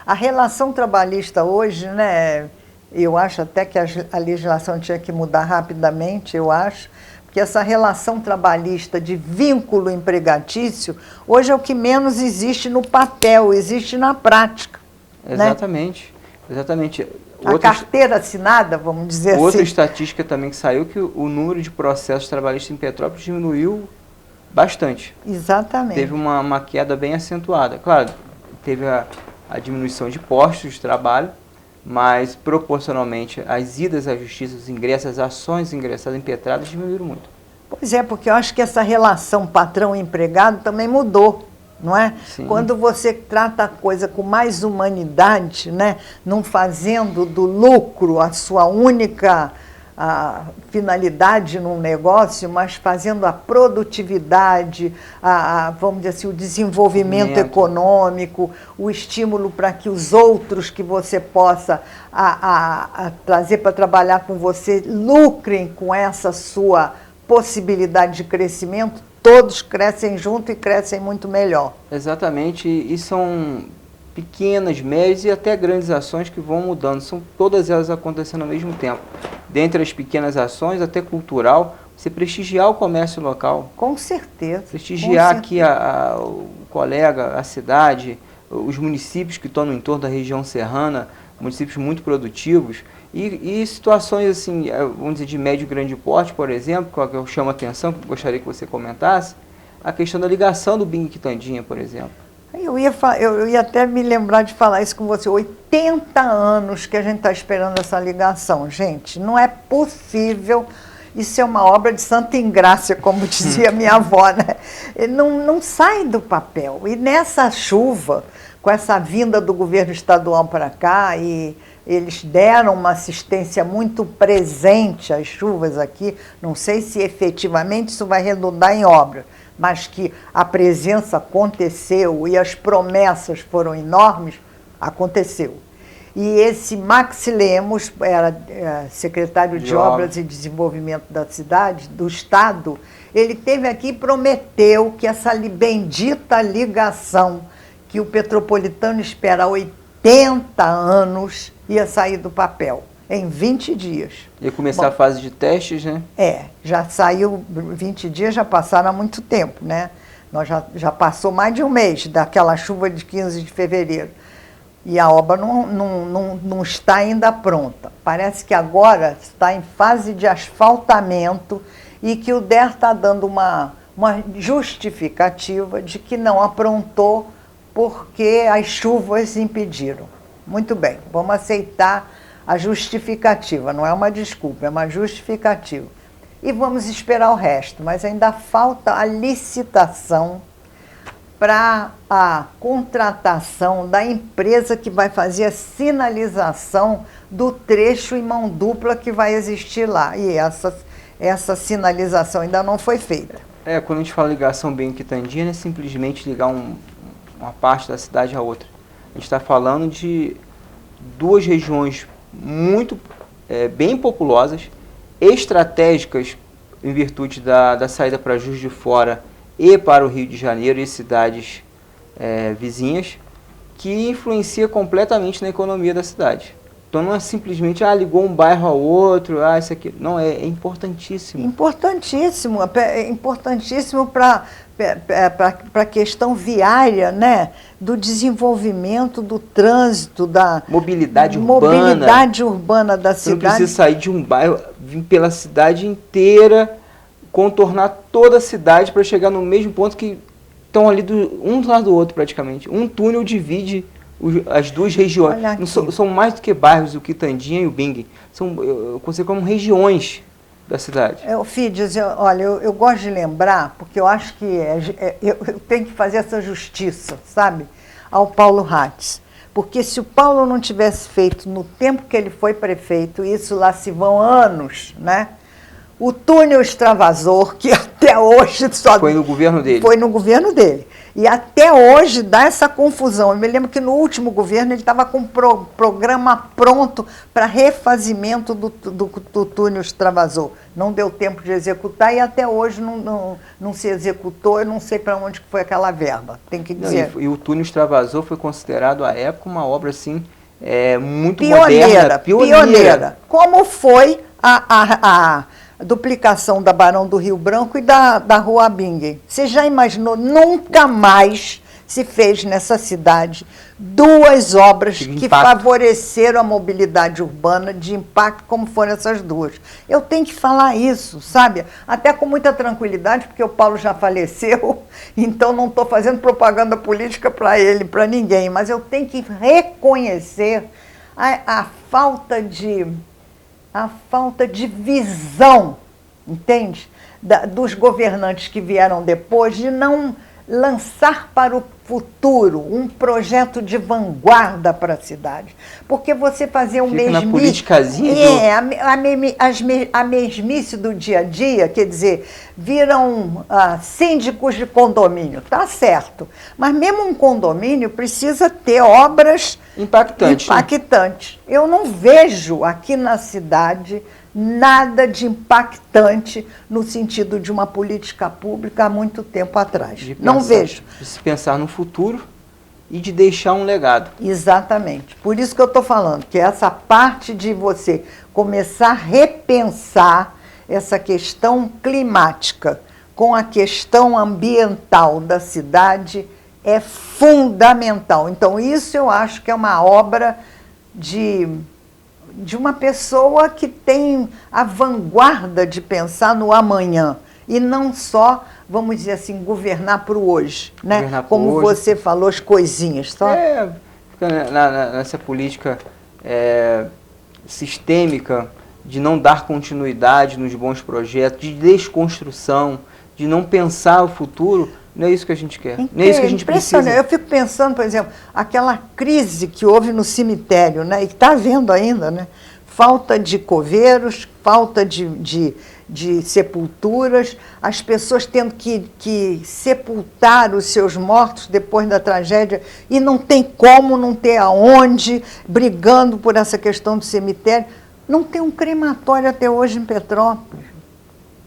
A relação trabalhista hoje, né, eu acho até que a legislação tinha que mudar rapidamente, eu acho, porque essa relação trabalhista de vínculo empregatício, hoje é o que menos existe no papel, existe na prática. Exatamente, né? Exatamente. A carteira assinada, vamos dizer assim. Outra estatística também que saiu, que o número de processos trabalhistas em Petrópolis diminuiu bastante. Exatamente. Teve uma queda bem acentuada. Claro, teve a diminuição de postos de trabalho, mas proporcionalmente as idas à justiça, os ingressos, as ações ingressadas impetradas diminuíram muito. Pois é, porque eu acho que essa relação patrão-empregado também mudou, não é? Sim. Quando você trata a coisa com mais humanidade, né? Não fazendo do lucro a sua única finalidade num negócio, mas fazendo a produtividade, vamos dizer assim, o desenvolvimento econômico, o estímulo para que os outros que você possa trazer para trabalhar com você lucrem com essa sua possibilidade de crescimento, todos crescem junto e crescem muito melhor. Exatamente, e são pequenas, médias e até grandes ações que vão mudando, são todas elas acontecendo ao mesmo tempo. Dentre as pequenas ações, até cultural, você prestigiar o comércio local. Com certeza. Prestigiar aqui o colega, a cidade, os municípios que estão no entorno da região serrana, municípios muito produtivos, e situações assim, vamos dizer, de médio e grande porte, por exemplo, que eu chamo a atenção, que gostaria que você comentasse, a questão da ligação do Bing Quitandinha, por exemplo. Eu ia até me lembrar de falar isso com você. 80 anos que a gente está esperando essa ligação, gente. Não é possível. Isso é uma obra de santa ingrácia, como dizia minha avó, né? Não sai do papel. E nessa chuva, com essa vinda do governo estadual para cá, e eles deram uma assistência muito presente às chuvas aqui, não sei se efetivamente isso vai redundar em obra, mas que a presença aconteceu e as promessas foram enormes, aconteceu. E esse Max Lemos, era secretário de Obras e Desenvolvimento da cidade, do Estado, ele esteve aqui e prometeu que essa bendita ligação que o Petropolitano espera há 80 anos ia sair do papel. Em 20 dias. Ia começar a fase de testes, né? Já saiu, 20 dias já passaram há muito tempo, né? Nós já passou mais de um mês daquela chuva de 15 de fevereiro. E a obra não está ainda pronta. Parece que agora está em fase de asfaltamento e que o DER está dando uma justificativa de que não aprontou porque as chuvas impediram. Muito bem, vamos aceitar a justificativa, não é uma desculpa, é uma justificativa. E vamos esperar o resto, mas ainda falta a licitação para a contratação da empresa que vai fazer a sinalização do trecho em mão dupla que vai existir lá. E essa sinalização ainda não foi feita. Quando a gente fala ligação Bing Quitandinha, não é simplesmente ligar uma parte da cidade a outra. A gente está falando de duas regiões muito bem populosas, estratégicas em virtude da saída para Juiz de Fora e para o Rio de Janeiro e cidades vizinhas, que influencia completamente na economia da cidade. Então não é simplesmente, ligou um bairro ao outro, isso aqui. Não, é importantíssimo. Importantíssimo, importantíssimo para a questão viária, né? Do desenvolvimento do trânsito, da mobilidade urbana da cidade. Você não precisa sair de um bairro, vir pela cidade inteira, contornar toda a cidade para chegar no mesmo ponto que estão ali um do lado do outro praticamente. Um túnel divide as duas regiões. Não são mais do que bairros, o Quitandinha e o Bing. Eu considero como regiões da cidade. Fides, olha, eu gosto de lembrar, porque eu acho que eu tenho que fazer essa justiça, sabe, ao Paulo Ratz. Porque se o Paulo não tivesse feito no tempo que ele foi prefeito, isso lá se vão anos, né? O túnel extravasor, que até hoje só... Foi no governo dele. Foi no governo dele. E até hoje dá essa confusão. Eu me lembro que no último governo ele estava com um programa pronto para refazimento do túnel extravasor. Não deu tempo de executar e até hoje não se executou. Eu não sei para onde foi aquela verba, tem que dizer. E o túnel extravasor foi considerado, à época, uma obra assim, muito moderna. Pioneira. Como foi a duplicação da Barão do Rio Branco e da Rua Bingen. Você já imaginou? Nunca mais se fez nessa cidade duas obras que favoreceram a mobilidade urbana de impacto como foram essas duas. Eu tenho que falar isso, sabe? Até com muita tranquilidade, porque o Paulo já faleceu, então não estou fazendo propaganda política para ele, para ninguém, mas eu tenho que reconhecer a falta de visão, entende? Dos governantes que vieram depois, de não lançar para o futuro um projeto de vanguarda para a cidade. Porque você fazer o mesmice... na politicazinha a mesmice do dia a dia, quer dizer, viram síndicos de condomínio, tá certo. Mas mesmo um condomínio precisa ter obras impactantes. Eu não vejo aqui na cidade nada de impactante no sentido de uma política pública há muito tempo atrás. Não vejo. De se pensar no futuro e de deixar um legado. Exatamente. Por isso que eu estou falando, que essa parte de você começar a repensar essa questão climática com a questão ambiental da cidade é fundamental. Então, isso eu acho que é uma obra de uma pessoa que tem a vanguarda de pensar no amanhã e não só, vamos dizer assim, governar para o hoje, né? Como hoje. Você falou, as coisinhas. Só... Fica nessa política sistêmica de não dar continuidade nos bons projetos, de desconstrução, de não pensar o futuro. Não é isso que a gente quer, não é isso que a gente precisa. Eu fico pensando, por exemplo, aquela crise que houve no cemitério, né, e que está havendo ainda, né, falta de coveiros, falta de sepulturas, as pessoas tendo que sepultar os seus mortos depois da tragédia e não tem como, não ter aonde, brigando por essa questão do cemitério. Não tem um crematório até hoje em Petrópolis.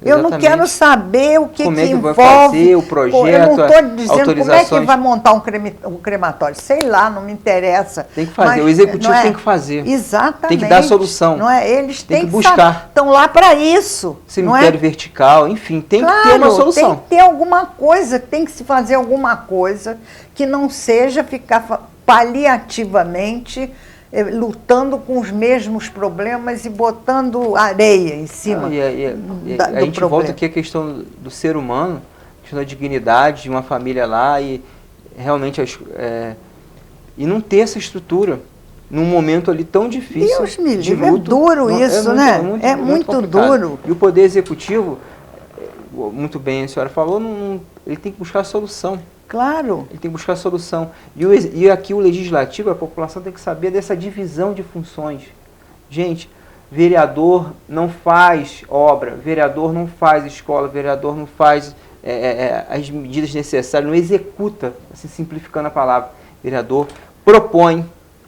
Eu não quero saber o que envolve. Vai fazer o projeto, eu não estou dizendo autorizações. Como é que vai montar um crematório. Sei lá, não me interessa. Tem que fazer, o executivo tem que fazer. Exatamente. Tem que dar a solução. Não é? Eles tem que buscar. Estão lá para isso. Cemitério vertical, enfim, tem que ter uma solução. Tem que ter alguma coisa, tem que se fazer alguma coisa que não seja ficar paliativamente lutando com os mesmos problemas e botando areia em cima a gente problema. Volta aqui a questão do ser humano, a questão da dignidade de uma família lá e realmente e não ter essa estrutura num momento ali tão difícil. Deus me livre, é duro isso, né? É muito duro. E o Poder Executivo, muito bem a senhora falou, ele tem que buscar a solução. Claro. Ele tem que buscar a solução. E aqui o Legislativo, a população tem que saber dessa divisão de funções. Gente, vereador não faz obra, vereador não faz escola, vereador não faz as medidas necessárias, não executa, assim, simplificando a palavra. Vereador propõe.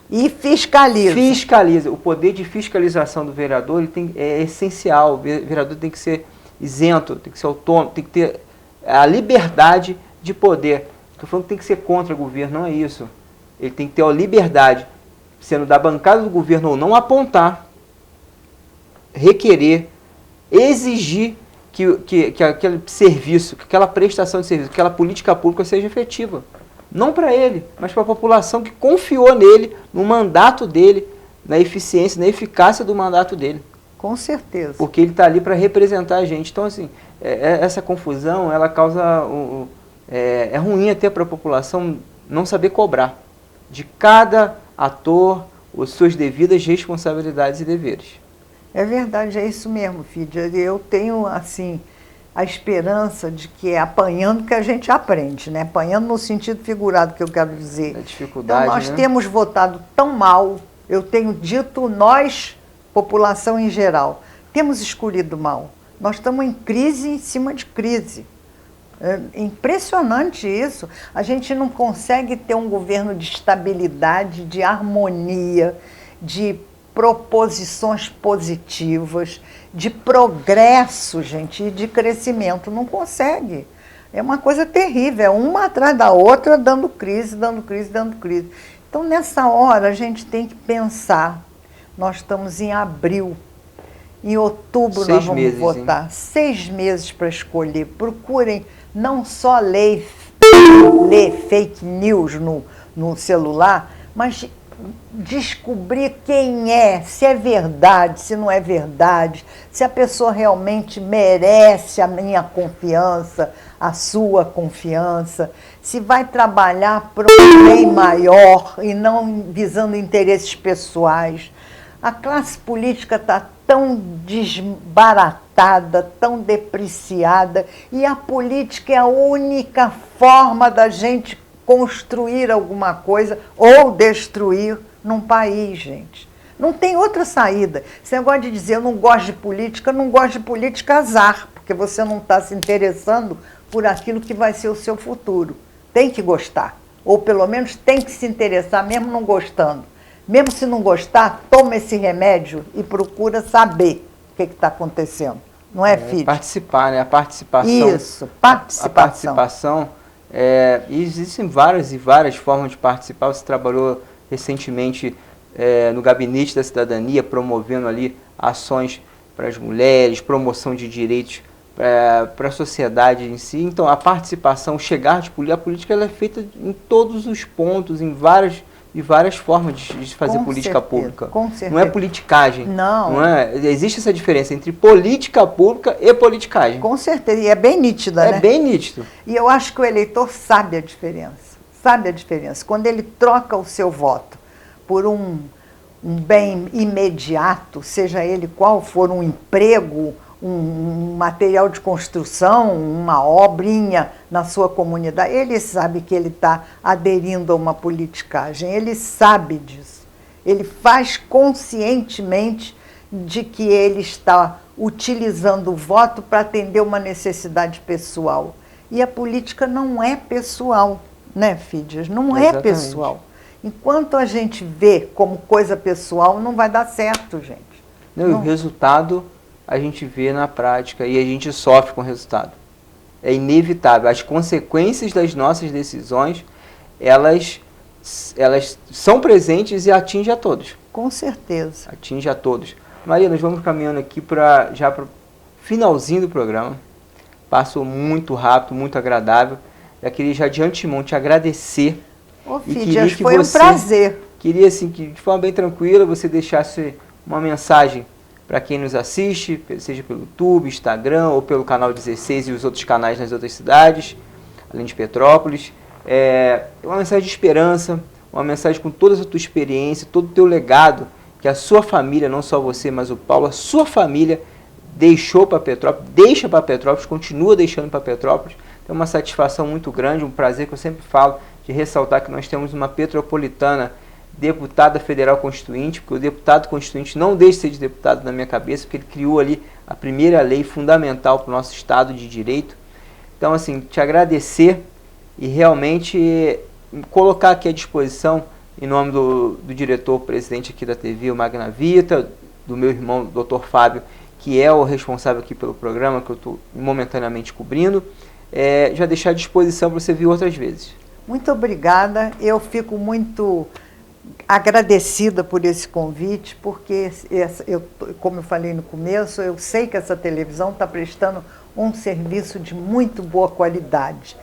E fiscaliza. Fiscaliza. O poder de fiscalização do vereador é essencial. O vereador tem que ser isento, tem que ser autônomo, tem que ter a liberdade de poder. Estou falando que tem que ser contra o governo, não é isso. Ele tem que ter a liberdade, sendo da bancada do governo ou não, apontar, requerer, exigir que aquele serviço, que aquela prestação de serviço, que aquela política pública seja efetiva. Não para ele, mas para a população que confiou nele, no mandato dele, na eficiência, na eficácia do mandato dele. Com certeza. Porque ele está ali para representar a gente. Então, assim, essa confusão, ela causa... É ruim até para a população não saber cobrar de cada ator as suas devidas responsabilidades e deveres. É verdade, é isso mesmo, Fídia. Eu tenho, assim, a esperança de que é apanhando que a gente aprende, né? Apanhando no sentido figurado que eu quero dizer. A dificuldade, então, nós né? temos votado tão mal, eu tenho dito nós, população em geral, temos escolhido mal. Nós estamos em crise em cima de crise. É impressionante isso. A gente não consegue ter um governo de estabilidade, de harmonia, de proposições positivas, de progresso, gente, e de crescimento. Não consegue. É uma coisa terrível, é uma atrás da outra, dando crise, dando crise, dando crise. Então, nessa hora, a gente tem que pensar. Nós estamos em abril. Em outubro nós vamos votar. Hein? 6 meses para escolher. Procurem não só ler fake news no celular, mas descobrir quem é, se é verdade, se não é verdade, se a pessoa realmente merece a minha confiança, a sua confiança, se vai trabalhar para um bem maior e não visando interesses pessoais. A classe política está tão desbaratada, tão depreciada, e a política é a única forma da gente construir alguma coisa ou destruir num país, gente. Não tem outra saída. Esse negócio de dizer eu não gosto de política, azar, porque você não está se interessando por aquilo que vai ser o seu futuro. Tem que gostar, ou pelo menos tem que se interessar, mesmo não gostando. Mesmo se não gostar, toma esse remédio e procura saber o que está acontecendo. Não é, filho? Participar, né? A participação. Isso, participação. A participação. E existem várias e várias formas de participar. Você trabalhou recentemente no Gabinete da Cidadania, promovendo ali ações para as mulheres, promoção de direitos para a sociedade em si. Então, a participação, a política ela é feita em todos os pontos, em várias formas de fazer política pública. Com certeza. Não é politicagem. Não. Existe essa diferença entre política pública e politicagem. Com certeza, e é bem nítida, né? É bem nítido. E eu acho que o eleitor sabe a diferença. Sabe a diferença. Quando ele troca o seu voto por um bem imediato, seja ele qual for, um emprego, um material de construção, uma obrinha na sua comunidade, ele sabe que ele está aderindo a uma politicagem, ele sabe disso. Ele faz conscientemente de que ele está utilizando o voto para atender uma necessidade pessoal. E a política não é pessoal, né, Fídias? Não é pessoal. Enquanto a gente vê como coisa pessoal, não vai dar certo, gente. Não. E o resultado a gente vê na prática e a gente sofre com o resultado. É inevitável. As consequências das nossas decisões, elas são presentes e atingem a todos. Com certeza. Atinge a todos. Maria, nós vamos caminhando aqui já para o finalzinho do programa. Passou muito rápido, muito agradável. Eu queria já de antemão te agradecer. Ô, Fídias, foi um prazer. Queria, assim, que de forma bem tranquila, você deixasse uma mensagem para quem nos assiste, seja pelo YouTube, Instagram ou pelo canal 16 e os outros canais nas outras cidades, além de Petrópolis. Uma mensagem de esperança, uma mensagem com toda a tua experiência, todo o teu legado, que a sua família, não só você, mas o Paulo, a sua família deixou para Petrópolis, deixa para Petrópolis, continua deixando para Petrópolis. É uma satisfação muito grande, um prazer que eu sempre falo, de ressaltar que nós temos uma petropolitana deputada federal constituinte, porque o deputado constituinte não deixa de ser de deputado na minha cabeça, porque ele criou ali a primeira lei fundamental para o nosso Estado de Direito. Então, assim, te agradecer e realmente colocar aqui à disposição, em nome do diretor-presidente aqui da TV, o Magna Vita, do meu irmão, o Dr. Fábio, que é o responsável aqui pelo programa, que eu estou momentaneamente cobrindo, já deixar à disposição para você vir outras vezes. Muito obrigada, eu fico muito agradecida por esse convite, porque, como eu falei no começo, eu sei que essa televisão está prestando um serviço de muito boa qualidade.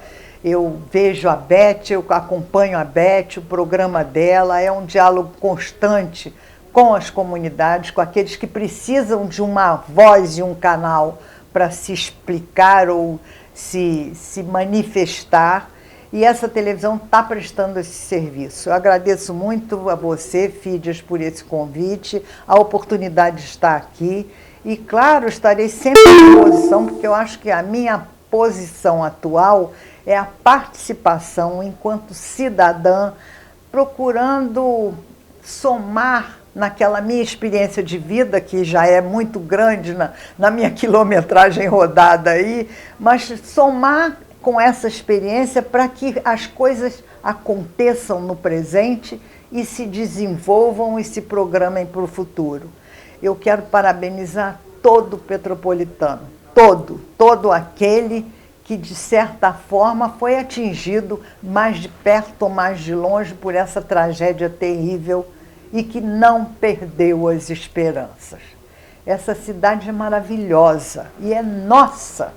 Eu vejo a Beth, eu acompanho a Beth, o programa dela é um diálogo constante com as comunidades, com aqueles que precisam de uma voz e um canal para se explicar ou se manifestar. E essa televisão está prestando esse serviço. Eu agradeço muito a você, Fídias, por esse convite, a oportunidade de estar aqui. E, claro, estarei sempre à disposição, porque eu acho que a minha posição atual é a participação enquanto cidadã, procurando somar naquela minha experiência de vida, que já é muito grande na minha quilometragem rodada aí, mas somar com essa experiência para que as coisas aconteçam no presente e se desenvolvam e se programem para o futuro. Eu quero parabenizar todo o petropolitano, todo aquele que, de certa forma, foi atingido mais de perto ou mais de longe por essa tragédia terrível e que não perdeu as esperanças. Essa cidade é maravilhosa e é nossa.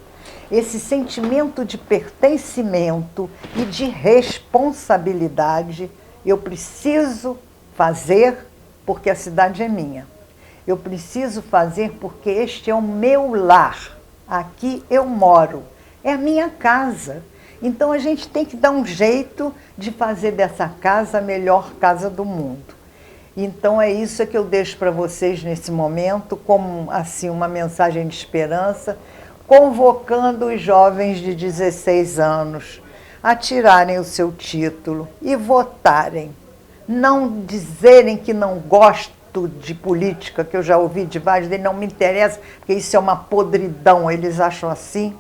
Esse sentimento de pertencimento e de responsabilidade, eu preciso fazer porque a cidade é minha. Eu preciso fazer porque este é o meu lar. Aqui eu moro. É a minha casa. Então a gente tem que dar um jeito de fazer dessa casa a melhor casa do mundo. Então é isso que eu deixo para vocês nesse momento, como assim uma mensagem de esperança, convocando os jovens de 16 anos a tirarem o seu título e votarem. Não dizerem que não gosto de política, que eu já ouvi de vários deles, não me interessa, porque isso é uma podridão, eles acham assim.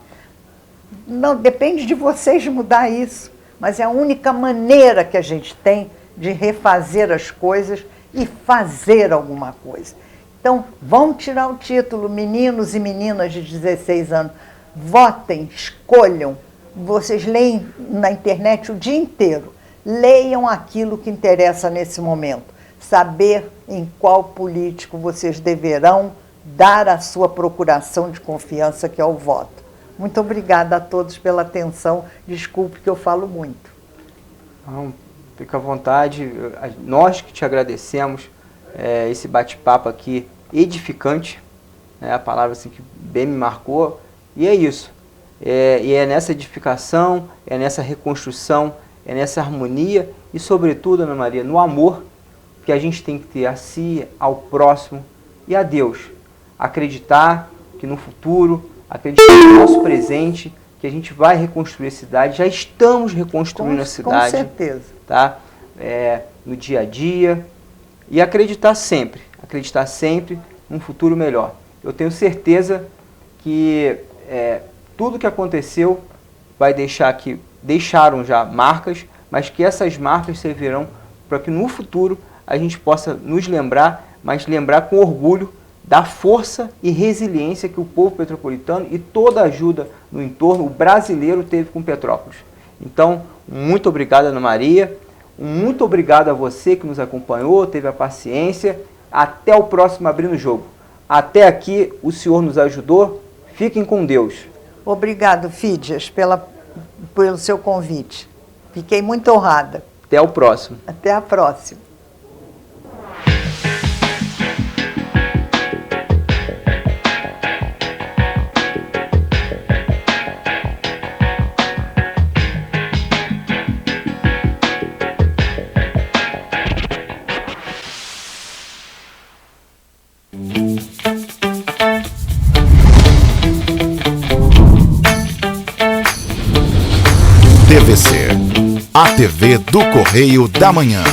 Não, depende de vocês mudar isso, mas é a única maneira que a gente tem de refazer as coisas e fazer alguma coisa. Então, vão tirar o título, meninos e meninas de 16 anos, votem, escolham. Vocês leem na internet o dia inteiro, leiam aquilo que interessa nesse momento, saber em qual político vocês deverão dar a sua procuração de confiança, que é o voto. Muito obrigada a todos pela atenção, desculpe que eu falo muito. Não, fica à vontade, nós que te agradecemos, esse bate-papo aqui edificante, né, a palavra assim, que bem me marcou, e é isso. E é nessa edificação, é nessa reconstrução, é nessa harmonia e, sobretudo, Ana Maria, no amor que a gente tem que ter a si, ao próximo e a Deus. Acreditar que no futuro, acreditar no nosso presente, que a gente vai reconstruir a cidade, já estamos reconstruindo a cidade. Com certeza. Tá? No dia a dia, e acreditar sempre num futuro melhor. Eu tenho certeza que tudo que aconteceu vai deixaram já marcas, mas que essas marcas servirão para que no futuro a gente possa nos lembrar, mas lembrar com orgulho da força e resiliência que o povo petropolitano e toda a ajuda no entorno, o brasileiro, teve com Petrópolis. Então, muito obrigado, Ana Maria, muito obrigado a você que nos acompanhou, teve a paciência. Até o próximo Abrindo o Jogo. Até aqui o senhor nos ajudou, fiquem com Deus. Obrigado, Fídias, pelo seu convite. Fiquei muito honrada. Até o próximo. Até a próxima. TVC, a TV do Correio da Manhã.